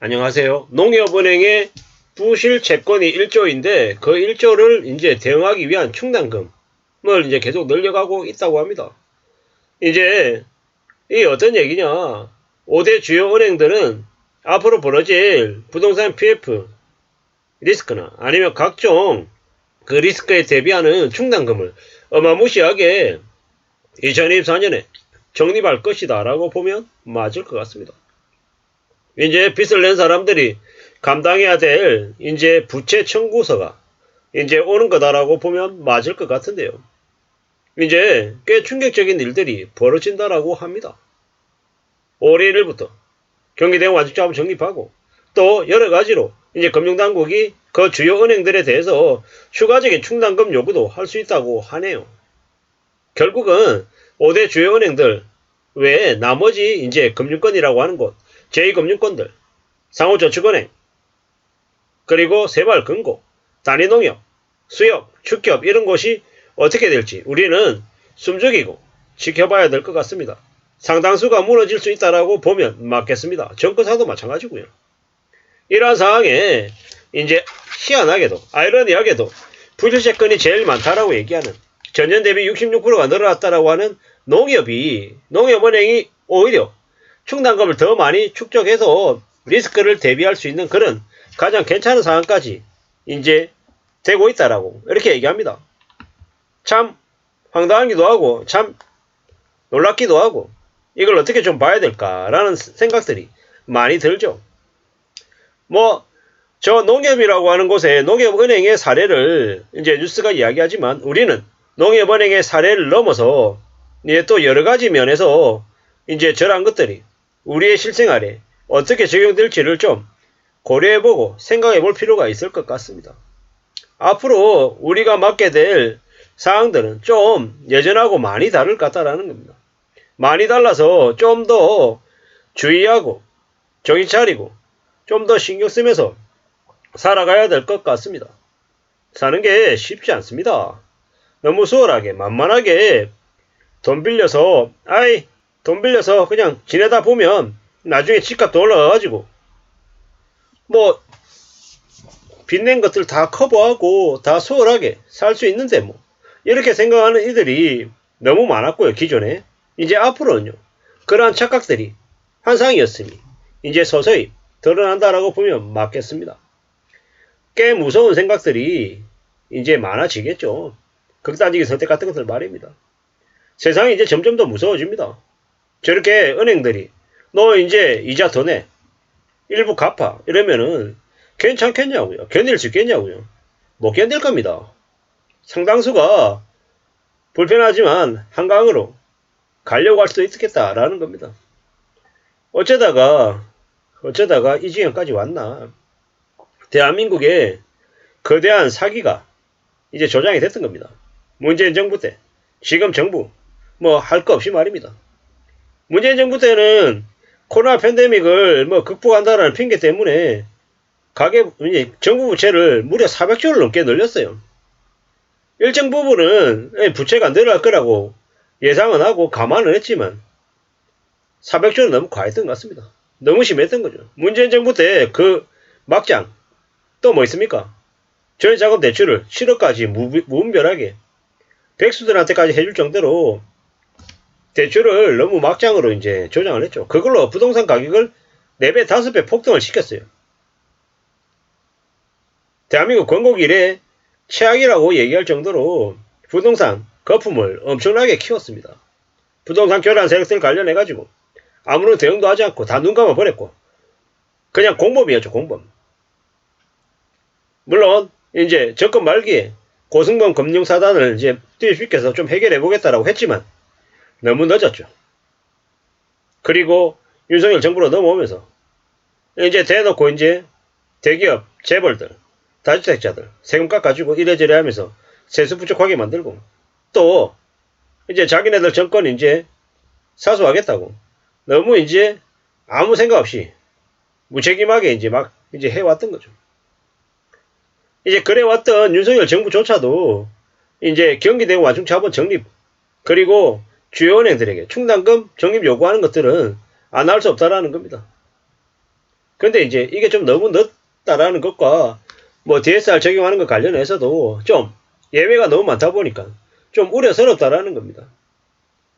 안녕하세요. 농협은행의 부실 채권이 1조인데 그 1조를 이제 대응하기 위한 충당금을 이제 계속 늘려가고 있다고 합니다. 이제 이 어떤 얘기냐? 5대 주요 은행들은 앞으로 벌어질 부동산 PF 리스크나 아니면 각종 그 리스크에 대비하는 충당금을 어마무시하게 2024년에 적립할 것이다 라고 보면 맞을 것 같습니다. 이제 빚을 낸 사람들이 감당해야 될 이제 부채 청구서가 이제 오는 거다라고 보면 맞을 것 같은데요. 이제 꽤 충격적인 일들이 벌어진다라고 합니다. 올해 1일부터 경기대응 완충자금 적립하고 또 여러 가지로 이제 금융당국이 그 주요 은행들에 대해서 추가적인 충당금 요구도 할 수 있다고 하네요. 결국은 5대 주요 은행들 외에 나머지 이제 금융권이라고 하는 곳 제2금융권들 상호저축은행 그리고 새마을금고 단위농협 수협 축협 이런 곳이 어떻게 될지 우리는 숨죽이고 지켜봐야 될 것 같습니다. 상당수가 무너질 수 있다라고 보면 맞겠습니다. 정권사도 마찬가지고요. 이러한 상황에 이제 희한하게도 아이러니하게도 부실채권이 제일 많다라고 얘기하는 전년 대비 66%가 늘어났다라고 하는 농협은행이 오히려 충당금을 더 많이 축적해서 리스크를 대비할 수 있는 그런 가장 괜찮은 상황까지 이제 되고 있다라고 이렇게 얘기합니다. 참 황당하기도 하고 참 놀랍기도 하고 이걸 어떻게 좀 봐야 될까라는 생각들이 많이 들죠. 저 농협이라고 하는 곳에 농협은행의 사례를 이제 뉴스가 이야기하지만 우리는 농협은행의 사례를 넘어서 이제 또 여러 가지 면에서 이제 저런 것들이 우리의 실생활에 어떻게 적용될지를 좀 고려해보고 생각해볼 필요가 있을 것 같습니다. 앞으로 우리가 맡게 될 사항들은 좀 예전하고 많이 다를 것 같다라는 겁니다. 많이 달라서 좀 더 주의하고 정신 차리고 좀 더 신경 쓰면서 살아가야 될 것 같습니다. 사는 게 쉽지 않습니다. 너무 수월하게 만만하게 돈 빌려서 그냥 지내다 보면 나중에 집값도 올라가가지고 빚낸 것들 다 커버하고 다 수월하게 살 수 있는데 이렇게 생각하는 이들이 너무 많았고요. 기존에 이제 앞으로는요 그러한 착각들이 환상이었으니 이제 서서히 드러난다라고 보면 맞겠습니다. 꽤 무서운 생각들이 이제 많아지겠죠. 극단적인 선택 같은 것들 말입니다. 세상이 이제 점점 더 무서워집니다. 저렇게 은행들이 너 이제 이자 더 내 일부 갚아 이러면은 괜찮겠냐고요. 견딜 수 있겠냐고요. 못 견딜 겁니다. 상당수가 불편하지만 한강으로 가려고 할 수도 있겠다라는 겁니다. 어쩌다가 이 지경까지 왔나. 대한민국의 거대한 사기가 이제 조장이 됐던 겁니다. 문재인 정부 때 지금 정부 할 거 없이 말입니다. 문재인 정부 때는 코로나 팬데믹을 극복한다라는 핑계 때문에 정부 부채를 무려 400조를 넘게 늘렸어요. 일정 부분은 부채가 늘어날 거라고 예상은 하고 감안을 했지만 400조는 너무 과했던 것 같습니다. 너무 심했던 거죠. 문재인 정부 때 그 막장 또 뭐 있습니까? 전입자금 대출을 7억까지 무분별하게 백수들한테까지 해줄 정도로 대출을 너무 막장으로 이제 조장을 했죠. 그걸로 부동산 가격을 4배, 5배 폭등을 시켰어요. 대한민국 건국 이래 최악이라고 얘기할 정도로 부동산 거품을 엄청나게 키웠습니다. 부동산 교란 세력들 관련해가지고 아무런 대응도 하지 않고 다 눈 감아 버렸고 그냥 공범이었죠. 공범. 물론 이제 정권 말기에 고승범 금융사단을 이제 투입시켜서 좀 해결해보겠다라고 했지만 너무 늦었죠. 그리고 윤석열 정부로 넘어오면서 이제 대놓고 이제 대기업, 재벌들, 다주택자들 세금 깎아주고 이래저래 하면서 세수 부족하게 만들고 또 이제 자기네들 정권 이제 사수하겠다고 너무 이제 아무 생각 없이 무책임하게 이제 해왔던 거죠. 이제 그래왔던 윤석열 정부조차도 이제 경기대응 완충자본 적립 그리고 주요 은행들에게 충당금 적립 요구하는 것들은 안 할 수 없다라는 겁니다. 근데 이제 이게 좀 너무 늦다라는 것과 뭐 DSR 적용하는 것 관련해서도 좀 예외가 너무 많다 보니까 좀 우려스럽다라는 겁니다.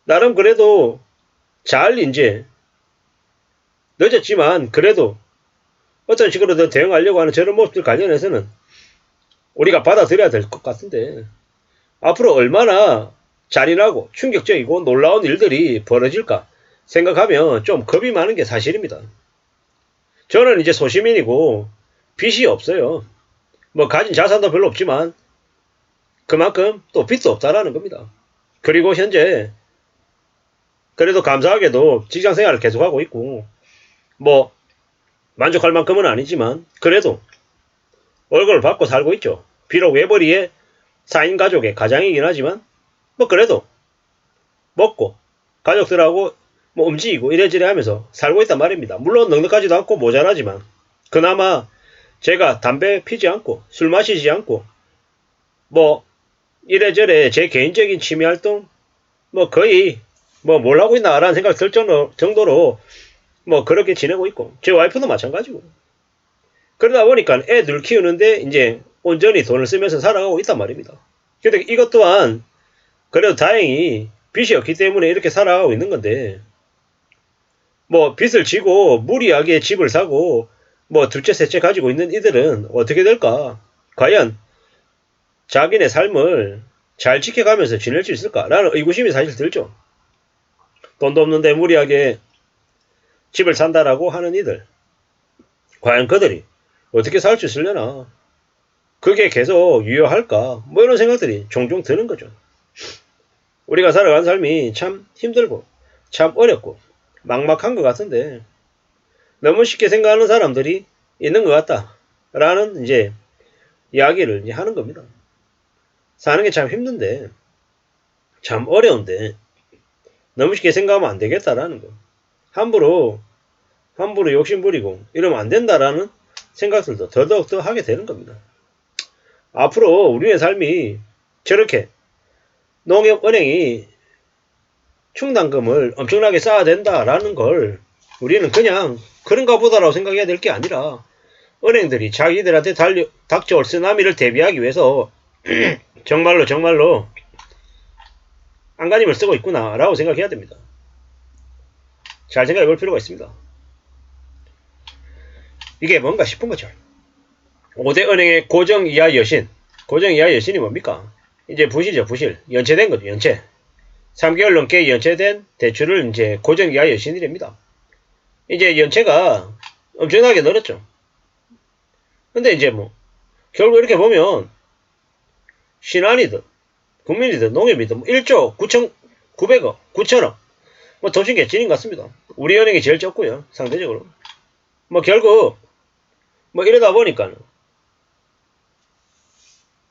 나름 그래도 잘 이제 늦었지만 그래도 어떤 식으로든 대응하려고 하는 저런 모습들 관련해서는 우리가 받아들여야 될 것 같은데 앞으로 얼마나 잔인하고 충격적이고 놀라운 일들이 벌어질까 생각하면 좀 겁이 많은 게 사실입니다. 저는 이제 소시민이고 빚이 없어요. 뭐 가진 자산도 별로 없지만 그만큼 또 빚도 없다라는 겁니다. 그리고 현재 그래도 감사하게도 직장 생활을 계속하고 있고 뭐 만족할 만큼은 아니지만 그래도 월급을 받고 살고 있죠. 비록 외벌이의 4인 가족의 가장이긴 하지만 뭐 그래도 먹고 가족들하고 뭐 움직이고 이래저래 하면서 살고 있단 말입니다. 물론 넉넉하지도 않고 모자라지만 그나마 제가 담배 피지 않고 술 마시지 않고 뭐 이래저래 제 개인적인 취미활동 뭐 거의 뭐 뭘 하고 있나 라는 생각 들 정도로 뭐 그렇게 지내고 있고 제 와이프도 마찬가지고 그러다 보니까 애들 키우는데 이제 온전히 돈을 쓰면서 살아가고 있단 말입니다. 근데 이것 또한 그래도 다행히 빚이 없기 때문에 이렇게 살아가고 있는 건데 뭐 빚을 지고 무리하게 집을 사고 뭐 둘째 셋째 가지고 있는 이들은 어떻게 될까? 과연 자기네 삶을 잘 지켜가면서 지낼 수 있을까라는 의구심이 사실 들죠. 돈도 없는데 무리하게 집을 산다라고 하는 이들 과연 그들이 어떻게 살 수 있으려나 그게 계속 유효할까 뭐 이런 생각들이 종종 드는 거죠. 우리가 살아가는 삶이 참 힘들고 참 어렵고 막막한 것 같은데 너무 쉽게 생각하는 사람들이 있는 것 같다 라는 이제 이야기를 이제 하는 겁니다. 사는 게 참 힘든데 참 어려운데 너무 쉽게 생각하면 안 되겠다라는 거. 함부로 욕심부리고 이러면 안 된다라는 생각들도 더더욱 하게 되는 겁니다. 앞으로 우리의 삶이 저렇게 농협은행이 충당금을 엄청나게 쌓아야 된다라는 걸 우리는 그냥 그런가 보다라고 생각해야 될 게 아니라 은행들이 자기들한테 닥쳐올 쓰나미를 대비하기 위해서 정말로 안간힘을 쓰고 있구나 라고 생각해야 됩니다. 잘 생각해 볼 필요가 있습니다. 이게 뭔가 싶은 거죠. 5대 은행의 고정이하 여신. 고정이하 여신이 뭡니까? 이제 부실이죠, 부실. 연체된 거죠, 연체. 3개월 넘게 연체된 대출을 이제 고정이하 여신이랍니다. 이제 연체가 엄청나게 늘었죠. 근데 이제 뭐, 결국 이렇게 보면, 신한이든, 국민이든, 농협이든, 뭐 1조 9,900억, 9천억, 뭐 도중 개찐인 것 같습니다. 우리 은행이 제일 적고요, 상대적으로. 뭐 결국, 뭐 이러다 보니까는,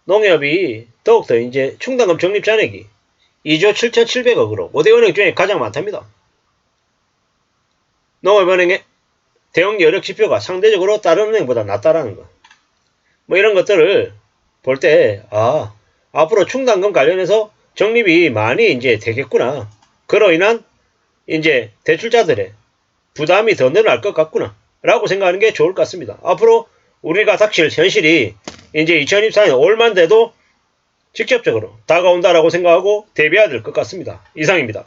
농협이 더욱더 이제 충당금 적립 잔액이 2조 7,700억으로 5대 은행 중에 가장 많답니다. 농협은행의 대응 여력 지표가 상대적으로 다른 은행보다 낮다라는 거. 뭐 이런 것들을 볼 때, 앞으로 충당금 관련해서 적립이 많이 이제 되겠구나. 그로 인한 이제 대출자들의 부담이 더 늘어날 것 같구나. 라고 생각하는 게 좋을 것 같습니다. 앞으로 우리가 닥칠 현실이 이제 2024년 올만 돼도 직접적으로 다가온다라고 생각하고 대비해야 될 것 같습니다. 이상입니다.